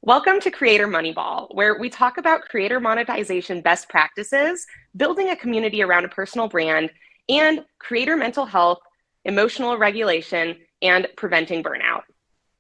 Welcome to Creator Moneyball, where we talk about creator monetization best practices, building a community around a personal brand, and creator mental health, emotional regulation, and preventing burnout.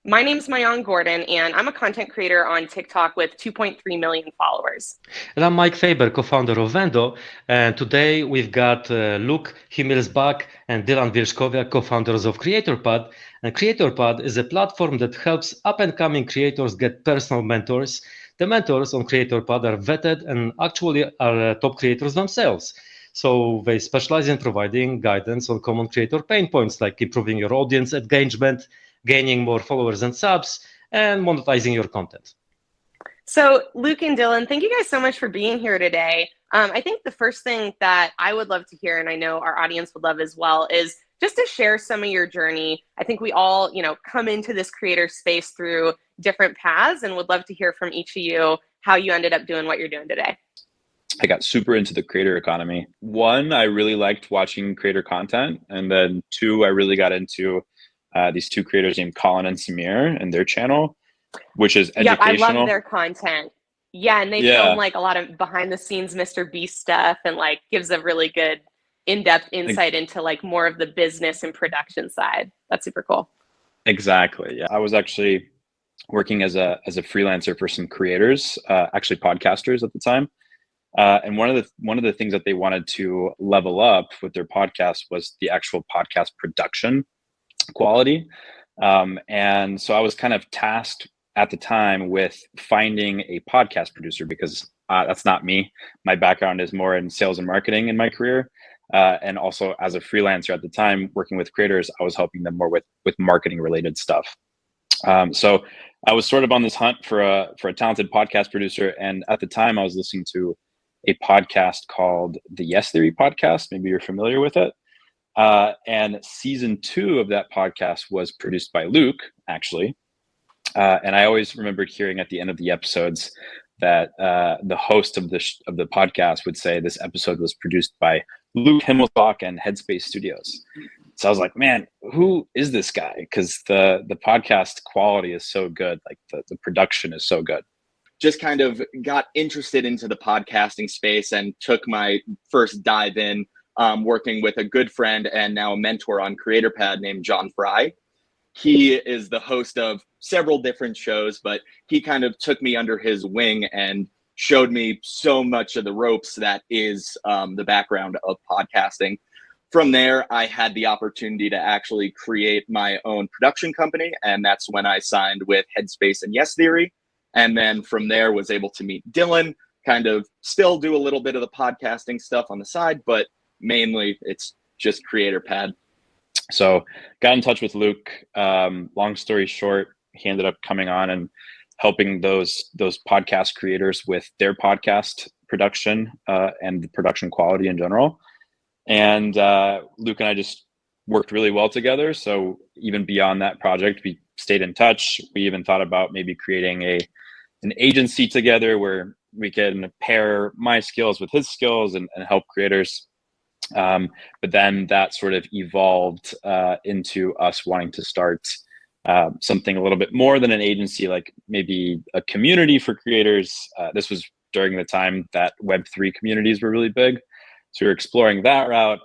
My name is Mayan Gordon, and I'm a content creator on TikTok with 2.3 million followers. And I'm Mike Faber, co-founder of Vendo, and today we've got Luke Himmelsbach and Dylan Wilczkowiak, co-founders of CreatorPad. And CreatorPad is a platform that helps up-and-coming creators get personal mentors. The mentors on CreatorPad are vetted and actually are top creators themselves. So they specialize in providing guidance on common creator pain points like improving your audience engagement, gaining more followers and subs, and monetizing your content. So Luke and Dylan, thank you guys so much for being here today. I think the first thing that I would love to hear, and I know our audience would love as well, is just to share some of your journey. I think we all, come into this creator space through different paths and would love to hear from each of you how you ended up doing what you're doing today. I got super into the creator economy. One, I really liked watching creator content. And then two, I really got into these two creators named Colin and Samir and their channel, which is educational. Yeah, I love their content. Yeah, and they film like a lot of behind the scenes Mr. Beast stuff and like gives a really good in-depth insight into like more of the business and production side. That's super cool. Exactly. Yeah. I was actually working as a freelancer for some creators, actually podcasters at the time. And one of the things that they wanted to level up with their podcast was the actual podcast production quality. And so I was kind of tasked at the time with finding a podcast producer because that's not me. My background is more in sales and marketing in my career. And also as a freelancer at the time, working with creators, I was helping them more with marketing related stuff. So I was sort of on this hunt for a talented podcast producer. And at the time I was listening to a podcast called the Yes Theory podcast. Maybe you're familiar with it. And season 2 of that podcast was produced by Luke, actually. And I always remembered hearing at the end of the episodes that the host of the podcast would say this episode was produced by Luke Himmelsbach and Headspace Studios. So I was like, man, who is this guy? Because the podcast quality is so good. Like the production is so good. Just kind of got interested into the podcasting space and took my first dive in working with a good friend and now a mentor on CreatorPad named John Fry. He is the host of several different shows, but he kind of took me under his wing and showed me so much of the ropes that is the background of podcasting. From there, I had the opportunity to actually create my own production company, and that's when I signed with Headspace and Yes Theory. And then from there was able to meet Dylan, kind of still do a little bit of the podcasting stuff on the side, but mainly it's just CreatorPad. So got in touch with Luke. Long story short, he ended up coming on and helping those podcast creators with their podcast production and the production quality in general. And Luke and I just worked really well together. So even beyond that project, we stayed in touch. We even thought about maybe creating an agency together where we can pair my skills with his skills and help creators. But then that sort of evolved into us wanting to start something a little bit more than an agency, like maybe a community for creators. This was during the time that Web3 communities were really big. So we were exploring that route.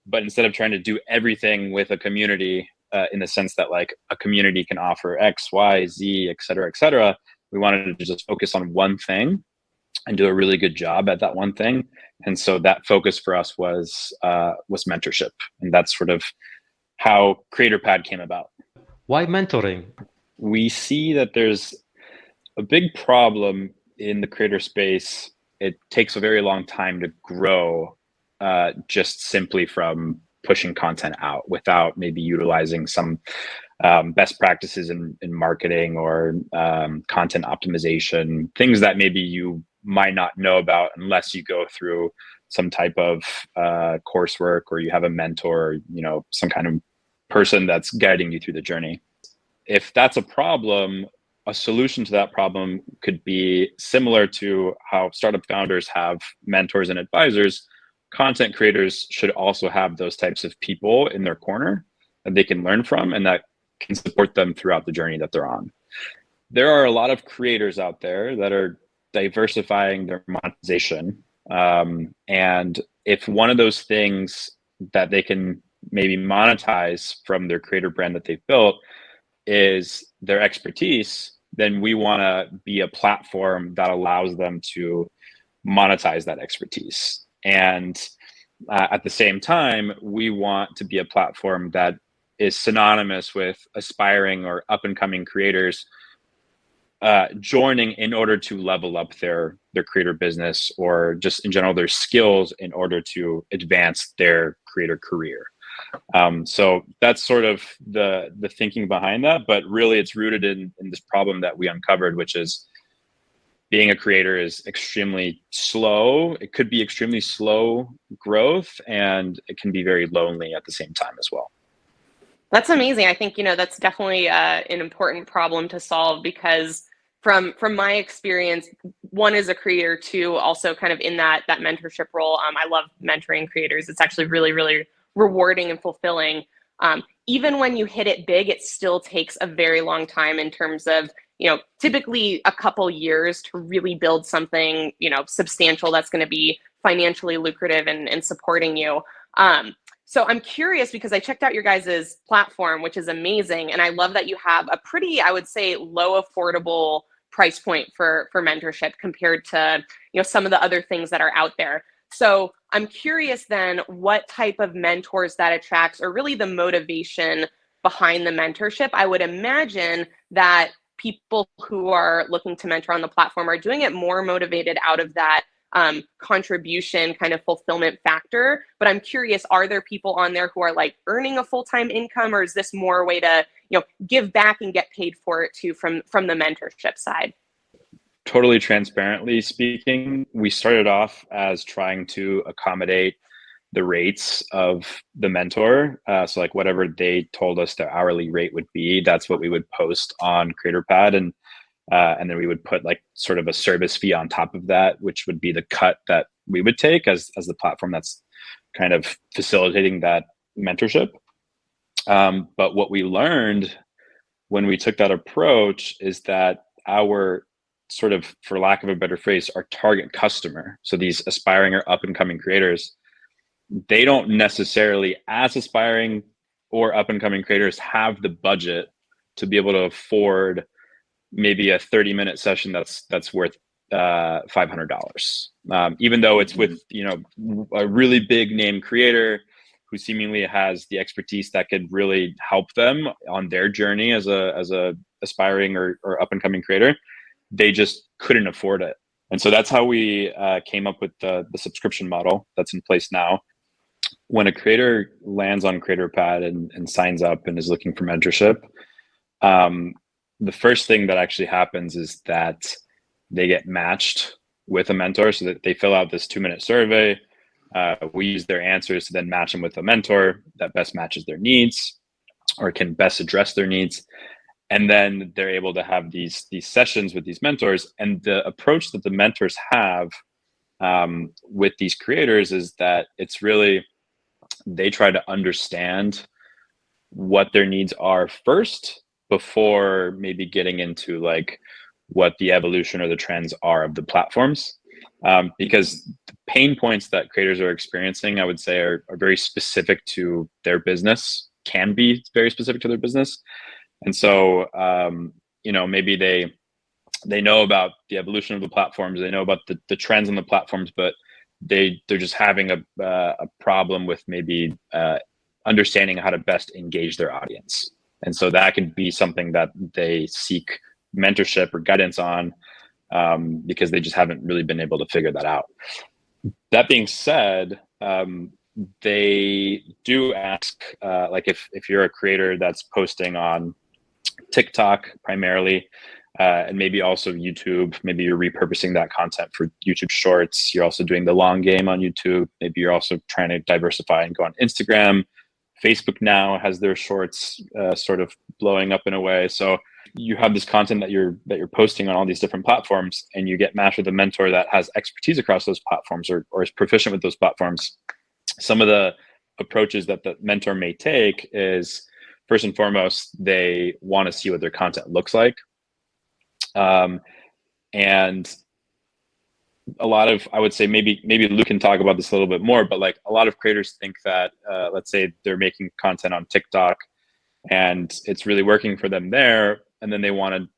But instead of trying to do everything with a community in the sense that like a community can offer X, Y, Z, et cetera, we wanted to just focus on one thing and do a really good job at that one thing. And so that focus for us was mentorship. And that's sort of how CreatorPad came about. Why mentoring? We see that there's a big problem in the creator space. It takes a very long time to grow just simply from pushing content out without maybe utilizing some best practices in marketing or content optimization, things that maybe you might not know about unless you go through some type of coursework or you have a mentor, or, some kind of person that's guiding you through the journey. If that's a problem, a solution to that problem could be similar to how startup founders have mentors and advisors. Content creators should also have those types of people in their corner that they can learn from and that can support them throughout the journey that they're on. there are a lot of creators out there that are diversifying their monetization. And if one of those things that they can maybe monetize from their creator brand that they've built is their expertise, then we want to be a platform that allows them to monetize that expertise. And at the same time, we want to be a platform that is synonymous with aspiring or up and coming creators joining in order to level up their creator business, or just in general their skills in order to advance their creator career. So that's sort of the thinking behind that, but really it's rooted in this problem that we uncovered, which is being a creator is extremely slow. It could be extremely slow growth, and it can be very lonely at the same time as well. That's amazing. I think, that's definitely an important problem to solve, because from my experience, one, is a creator, two, also kind of in that mentorship role. I love mentoring creators. It's actually really, really rewarding and fulfilling. Even when you hit it big, it still takes a very long time in terms of, typically a couple years to really build something, substantial that's going to be financially lucrative and supporting you. So I'm curious, because I checked out your guys' platform, which is amazing. And I love that you have a pretty, I would say, low affordable price point for mentorship compared to, some of the other things that are out there. So I'm curious then what type of mentors that attracts, or really the motivation behind the mentorship. I would imagine that people who are looking to mentor on the platform are doing it more motivated out of that contribution kind of fulfillment factor. But I'm curious, are there people on there who are like earning a full-time income, or is this more a way to, give back and get paid for it too from the mentorship side? Totally transparently speaking, we started off as trying to accommodate the rates of the mentor. So like whatever they told us their hourly rate would be, that's what we would post on CreatorPad. And then we would put like sort of a service fee on top of that, which would be the cut that we would take as the platform that's kind of facilitating that mentorship. But what we learned when we took that approach is that our sort of, for lack of a better phrase, our target customer, so these aspiring or up and coming creators, they don't necessarily, as aspiring or up and coming creators, have the budget to be able to afford maybe a 30-minute session that's worth $500, even though it's with a really big name creator who seemingly has the expertise that could really help them on their journey as a aspiring or up and coming creator. They just couldn't afford it. And so that's how we came up with the subscription model that's in place now. When a creator lands on CreatorPad and signs up and is looking for mentorship, the first thing that actually happens is that they get matched with a mentor, so that they fill out this 2-minute survey. We use their answers to then match them with a mentor that best matches their needs or can best address their needs. And then they're able to have these sessions with these mentors. And the approach that the mentors have with these creators is that it's really, they try to understand what their needs are first before maybe getting into like what the evolution or the trends are of the platforms. Because the pain points that creators are experiencing, I would say, are very specific to their business, can be very specific to their business. And so, maybe they know about the evolution of the platforms, they know about the trends on the platforms, but they're just having a problem with maybe understanding how to best engage their audience. And so that can be something that they seek mentorship or guidance on, because they just haven't really been able to figure that out. That being said, they do ask, like if you're a creator that's posting on TikTok primarily, and maybe also YouTube, maybe you're repurposing that content for YouTube Shorts, you're also doing the long game on YouTube, maybe you're also trying to diversify and go on Instagram. Facebook now has their shorts sort of blowing up in a way. So you have this content that you're posting on all these different platforms, and you get matched with a mentor that has expertise across those platforms or is proficient with those platforms. Some of the approaches that the mentor may take is, first and foremost, they want to see what their content looks like. And a lot of, I would say maybe Luke can talk about this a little bit more, but like a lot of creators think that, let's say they're making content on TikTok and it's really working for them there. And then they want to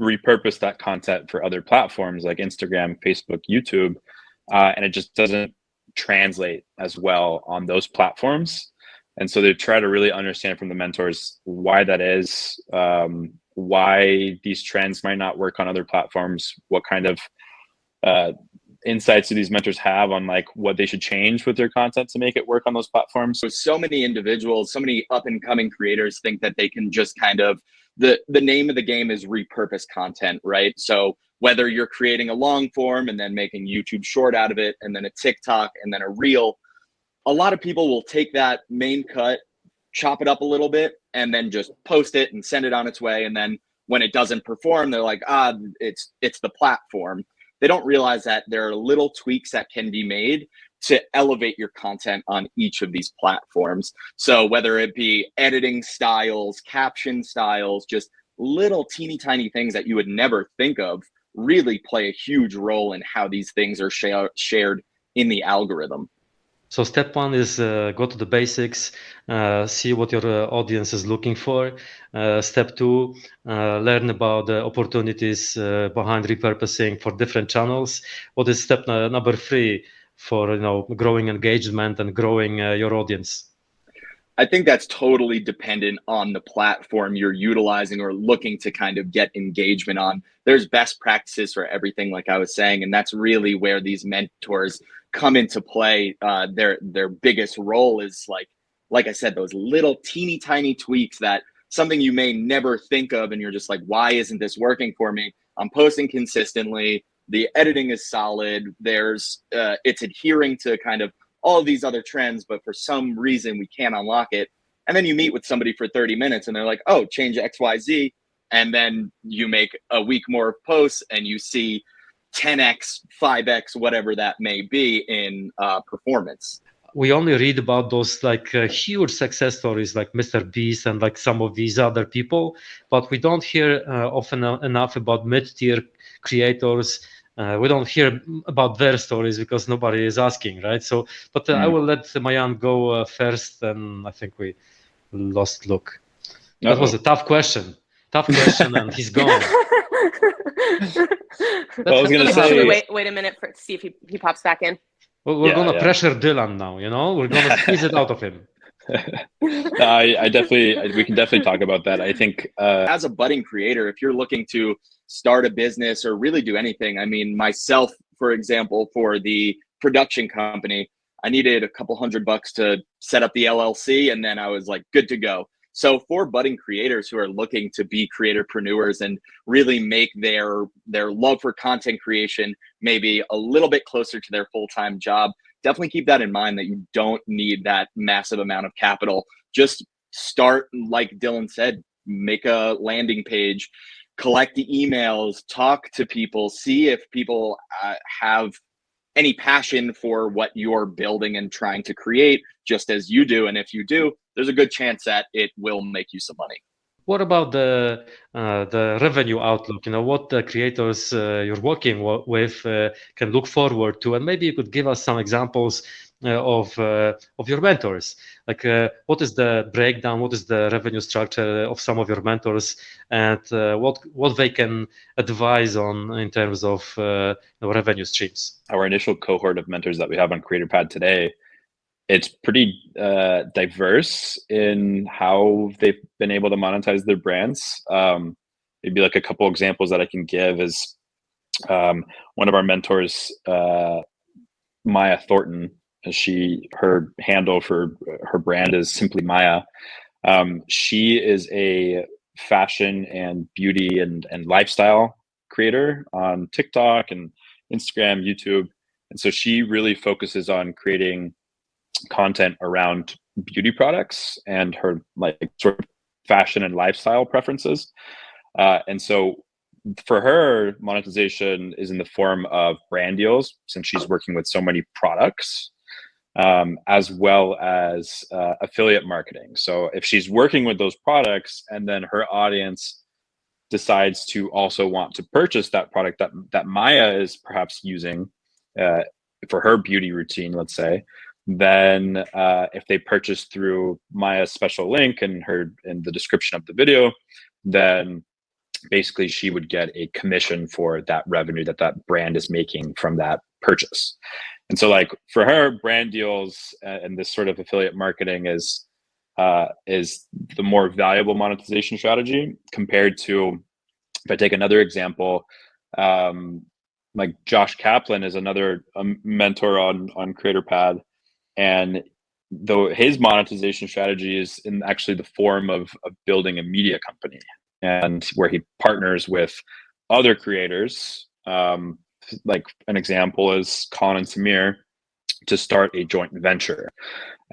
repurpose that content for other platforms like Instagram, Facebook, YouTube. And it just doesn't translate as well on those platforms. And so they try to really understand from the mentors why that is, why these trends might not work on other platforms, what kind of insights do these mentors have on like what they should change with their content to make it work on those platforms. So many individuals, so many up and coming creators think that they can just kind of, the name of the game is repurpose content, right? So whether you're creating a long form and then making YouTube short out of it, and then a TikTok and then a reel, a lot of people will take that main cut, chop it up a little bit, and then just post it and send it on its way. And then when it doesn't perform, they're like, it's the platform. They don't realize that there are little tweaks that can be made to elevate your content on each of these platforms. So whether it be editing styles, caption styles, just little teeny tiny things that you would never think of really play a huge role in how these things are shared in the algorithm. So step one is go to the basics, see what your audience is looking for. Step two, learn about the opportunities behind repurposing for different channels. What is step number three for growing engagement and growing your audience? I think that's totally dependent on the platform you're utilizing or looking to kind of get engagement on. There's best practices for everything, like I was saying, and that's really where these mentors come into play. Their biggest role is like I said, those little teeny tiny tweaks, that something you may never think of, and you're just like, why isn't this working for me? I'm posting consistently. The editing is solid. It's adhering to kind of all of these other trends, but for some reason we can't unlock it. And then you meet with somebody for 30 minutes and they're like, oh, change XYZ. And then you make a week more of posts and you see 10x, 5x, whatever that may be in performance. We only read about those like huge success stories like Mr. Beast and like some of these other people, but we don't hear often enough about mid-tier creators. We don't hear about their stories because nobody is asking, right? So, but I will let Mayan go first, and I think we lost Luke. That was a tough question, and he's gone. Well, I was going to say, should we wait a minute to see if he pops back in? We're going to pressure Dylan now, we're going to squeeze it out of him. we can definitely talk about that. I think as a budding creator, if you're looking to start a business or really do anything, I mean, myself, for example, for the production company, I needed a couple $100 to set up the LLC, and then I was like, good to go. So for budding creators who are looking to be creatorpreneurs and really make their love for content creation maybe a little bit closer to their full-time job, definitely keep that in mind, that you don't need that massive amount of capital. Just start, like Dylan said, make a landing page, collect the emails, talk to people, see if people have any passion for what you're building and trying to create, just as you do. And if you do, there's a good chance that it will make you some money. What about the revenue outlook? What the creators you're working with can look forward to, and maybe you could give us some examples of your mentors. Like, what is the breakdown? What is the revenue structure of some of your mentors, and what they can advise on in terms of revenue streams? Our initial cohort of mentors that we have on CreatorPad today, it's pretty diverse in how they've been able to monetize their brands. Maybe like a couple examples that I can give is one of our mentors, Maya Thornton. Her handle for her brand is simply Maya. She is a fashion and beauty and lifestyle creator on TikTok and Instagram, YouTube. And so she really focuses on creating content around beauty products and her like sort of fashion and lifestyle preferences. And so for her, monetization is in the form of brand deals, since she's working with so many products, as well as affiliate marketing. So if she's working with those products and then her audience decides to also want to purchase that product that Maya is perhaps using for her beauty routine, let's say, then if they purchase through Maya's special link in the description of the video, then basically she would get a commission for that revenue that brand is making from that purchase. And so like for her, brand deals and this sort of affiliate marketing is the more valuable monetization strategy compared to, if I take another example, like Josh Kaplan is another mentor on CreatorPad, and though his monetization strategy is in actually the form of building a media company, and where he partners with other creators, like an example is Colin and Samir, to start a joint venture.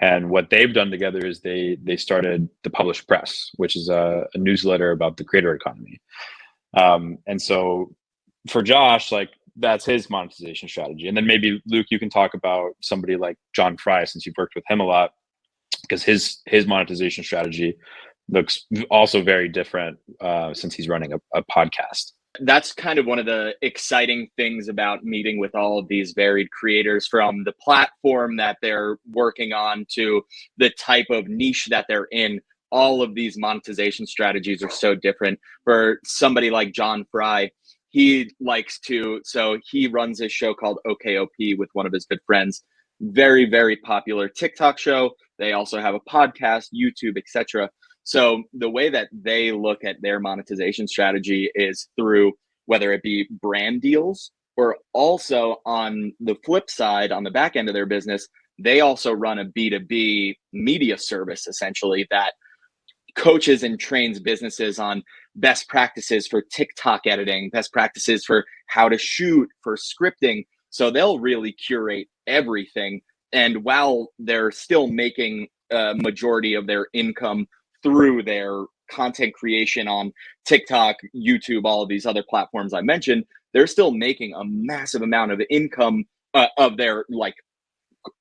And what they've done together is they started the Published Press, which is a newsletter about the creator economy. And so for Josh, like that's his monetization strategy. And then maybe Luke, you can talk about somebody like John Fry, since you've worked with him a lot, because his monetization strategy looks also very different since he's running a podcast. That's kind of one of the exciting things about meeting with all of these varied creators, from the platform that they're working on to the type of niche that they're in. All of these monetization strategies are so different. For somebody like John Fry, he runs a show called OKOP with one of his good friends. Very, very popular TikTok show. They also have a podcast, YouTube, etc. So the way that they look at their monetization strategy is through whether it be brand deals, or also on the flip side, on the back end of their business, they also run a B2B media service, essentially, that coaches and trains businesses on best practices for TikTok editing, best practices for how to shoot, for scripting. So they'll really curate everything. And while they're still making a majority of their income through their content creation on TikTok, YouTube, all of these other platforms I mentioned, they're still making a massive amount of income of their like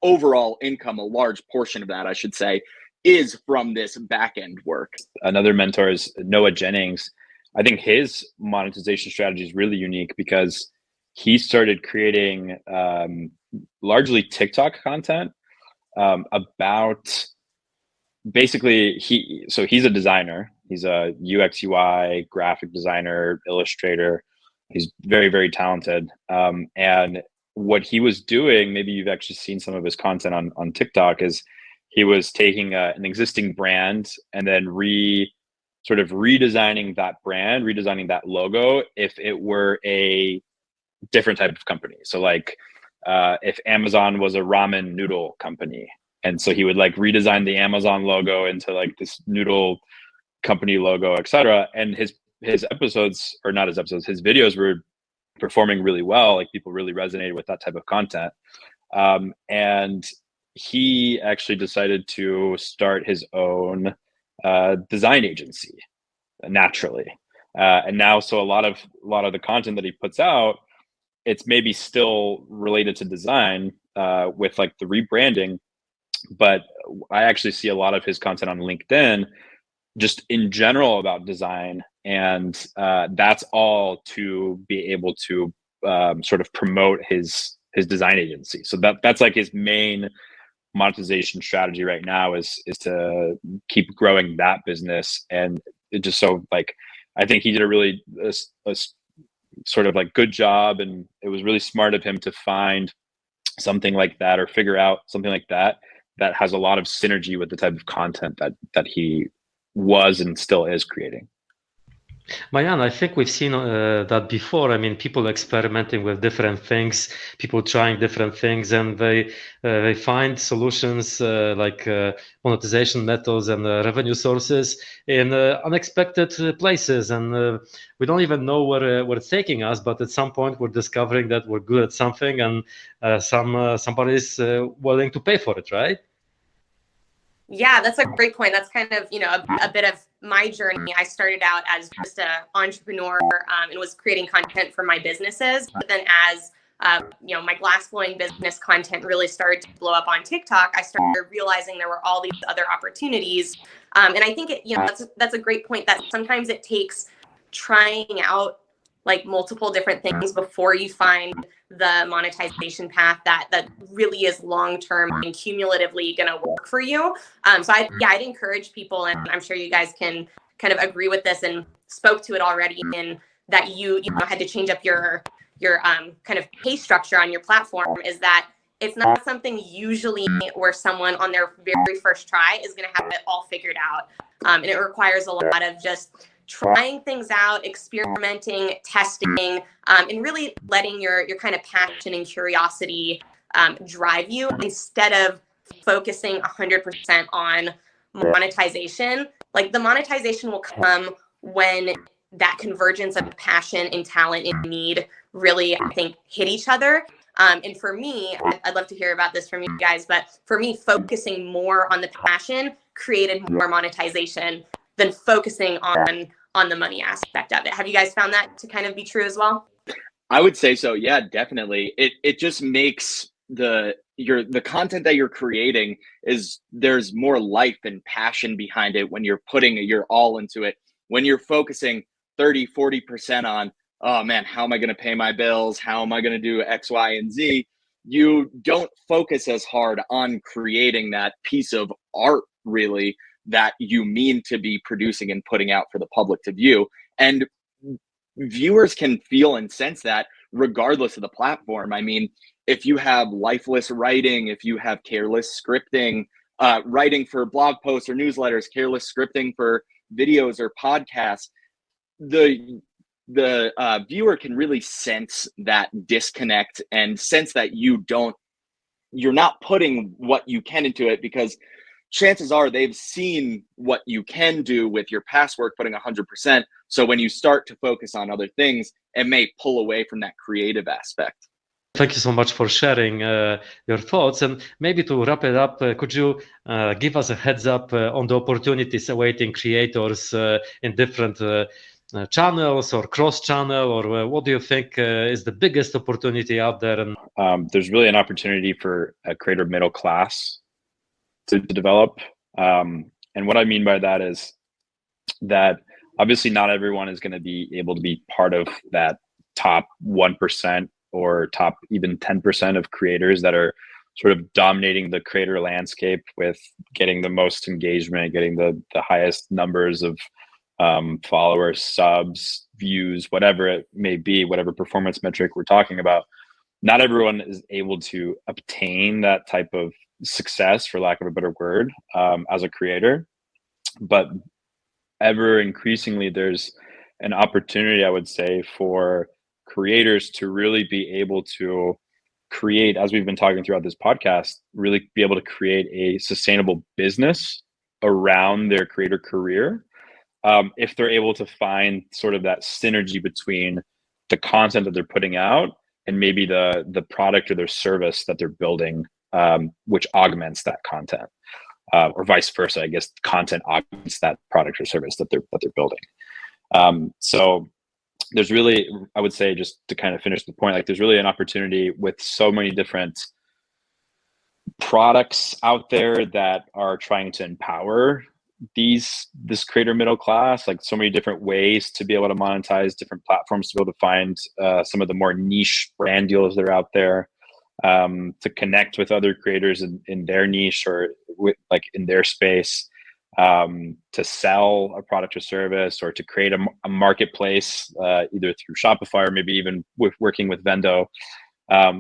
overall income. A large portion of that, I should say, is from this back end work. Another mentor is Noah Jennings. I think his monetization strategy is really unique because he started creating largely TikTok content about basically he's a designer. He's a UX UI graphic designer, illustrator. He's very, very talented. And what he was doing, maybe you've actually seen some of his content on TikTok, is he was taking an existing brand and then redesigning that brand, redesigning that logo if it were a different type of company. So like if Amazon was a ramen noodle company, and so he would like redesign the Amazon logo into like this noodle company logo, etc. And his videos were performing really well. Like people really resonated with that type of content. And he actually decided to start his own design agency naturally. And now, so a lot of the content that he puts out, it's maybe still related to design with like the rebranding, but I actually see a lot of his content on LinkedIn just in general about design. And that's all to be able to sort of promote his design agency. So that's like his main monetization strategy right now is to keep growing that business. And it just, so like, I think he did a really a sort of like good job, and it was really smart of him to find something like that, or figure out something like that has a lot of synergy with the type of content that he was and still is creating. Marianne, I think we've seen that before. I mean, people experimenting with different things, people trying different things, and they find solutions like monetization methods and revenue sources in unexpected places. And we don't even know where it's taking us, but at some point we're discovering that we're good at something, and somebody's willing to pay for it, right? Yeah, that's a great point. That's kind of, a bit of my journey. I started out as just an entrepreneur and was creating content for my businesses. But then as, my glass blowing business content really started to blow up on TikTok, I started realizing there were all these other opportunities. And I think that's a great point, that sometimes it takes trying out like multiple different things before you find the monetization path that really is long-term and cumulatively going to work for you. I'd encourage people, and I'm sure you guys can kind of agree with this and spoke to it already, in that you had to change up your kind of pay structure on your platform, is that it's not something usually where someone on their very first try is going to have it all figured out. And it requires a lot of just trying things out, experimenting, testing, and really letting your kind of passion and curiosity drive you, instead of focusing 100% on monetization. Like, the monetization will come when that convergence of passion and talent and need really, I think, hit each other. And for me, I'd love to hear about this from you guys, but for me, focusing more on the passion created more monetization than focusing on the money aspect of it. Have you guys found that to kind of be true as well? I would say so. Yeah, definitely. It just makes the content that you're creating, is there's more life and passion behind it when you're putting your all into it. When you're focusing 30-40% on, oh man, how am I going to pay my bills? How am I going to do X, Y, and Z? You don't focus as hard on creating that piece of art, really, that you mean to be producing and putting out for the public to view. And viewers can feel and sense that regardless of the platform. I mean, if you have lifeless writing, if you have careless scripting, writing for blog posts or newsletters, careless scripting for videos or podcasts, the viewer can really sense that disconnect and sense that you're not putting what you can into it, because chances are they've seen what you can do with your past work putting 100%. So when you start to focus on other things, it may pull away from that creative aspect. Thank you so much for sharing your thoughts. And maybe to wrap it up, could you give us a heads up on the opportunities awaiting creators in different channels or cross-channel, or what do you think is the biggest opportunity out there? And there's really an opportunity for a creator middle class to develop. And what I mean by that is that obviously not everyone is going to be able to be part of that top 1% or top even 10% of creators that are sort of dominating the creator landscape with getting the most engagement, getting the highest numbers of followers, subs, views, whatever it may be, whatever performance metric we're talking about. Not everyone is able to obtain that type of success, for lack of a better word, as a creator. But ever increasingly, there's an opportunity, I would say, for creators to really be able to create, as we've been talking throughout this podcast, really be able to create a sustainable business around their creator career, if they're able to find sort of that synergy between the content that they're putting out and maybe the product or their service that they're building, which augments that content, or vice versa. I guess content augments that product or service that they're building. So there's really, I would say, just to kind of finish the point, like there's really an opportunity with so many different products out there that are trying to empower this creator middle class, like so many different ways to be able to monetize, different platforms to be able to find some of the more niche brand deals that are out there, to connect with other creators in their niche or like in their space, to sell a product or service, or to create a marketplace, either through Shopify or maybe even with working with Vendo.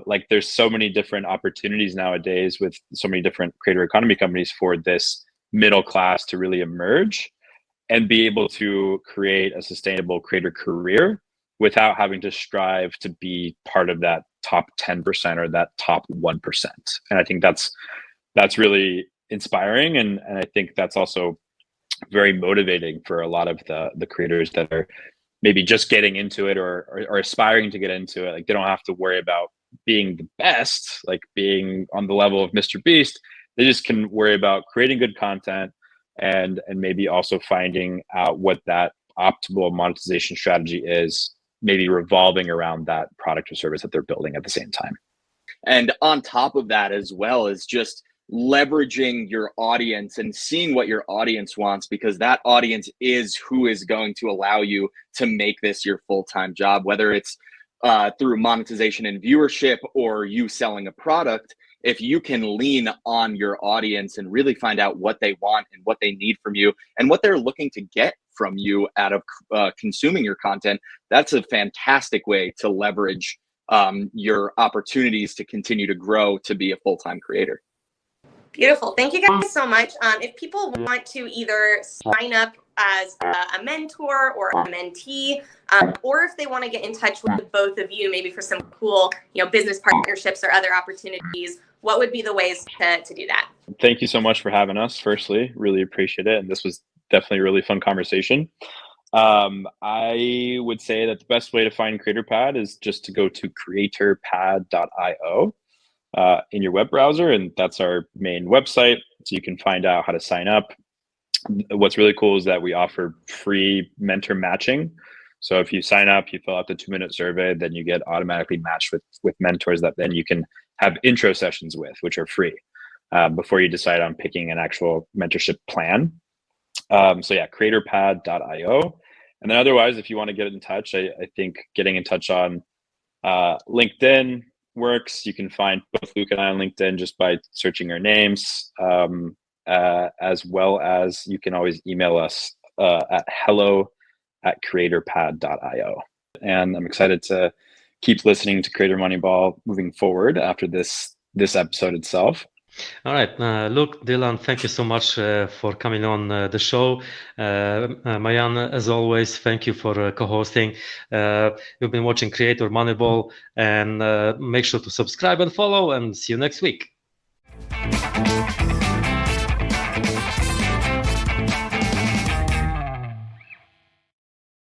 Like there's so many different opportunities nowadays with so many different creator economy companies for this middle class to really emerge and be able to create a sustainable creator career without having to strive to be part of that top 10% or that top 1%. And I think that's really inspiring. And I think that's also very motivating for a lot of the creators that are maybe just getting into it or aspiring to get into it. Like they don't have to worry about being the best, like being on the level of Mr. Beast. They just can worry about creating good content and maybe also finding out what that optimal monetization strategy is, maybe revolving around that product or service that they're building at the same time. And on top of that as well is just leveraging your audience and seeing what your audience wants, because that audience is who is going to allow you to make this your full-time job, whether it's through monetization and viewership or you selling a product. If you can lean on your audience and really find out what they want and what they need from you and what they're looking to get from you out of consuming your content, that's a fantastic way to leverage your opportunities to continue to grow to be a full-time creator. Beautiful. Thank you guys so much. If people want to either sign up as a mentor or a mentee, or if they want to get in touch with both of you, maybe for some cool, business partnerships or other opportunities, what would be the ways to do that? Thank you so much for having us. Firstly, really appreciate it. And this was definitely a really fun conversation. I would say that the best way to find CreatorPad is just to go to CreatorPad.io. In your web browser, and that's our main website, so you can find out how to sign up. What's really cool is that we offer free mentor matching. So if you sign up, you fill out the 2-minute survey, then you get automatically matched with mentors that then you can have intro sessions with, which are free, before you decide on picking an actual mentorship plan. So yeah, CreatorPad.io. And then otherwise, if you want to get in touch, I think getting in touch on LinkedIn works. You can find both Luke and I on LinkedIn just by searching our names, as well as you can always email us at hello@creatorpad.io. And I'm excited to keep listening to Creator Moneyball moving forward after this episode itself. All right, Luke, Dylan, thank you so much for coming on the show. Mayan, as always, thank you for co-hosting. You've been watching Creator Moneyball, and make sure to subscribe and follow, and see you next week.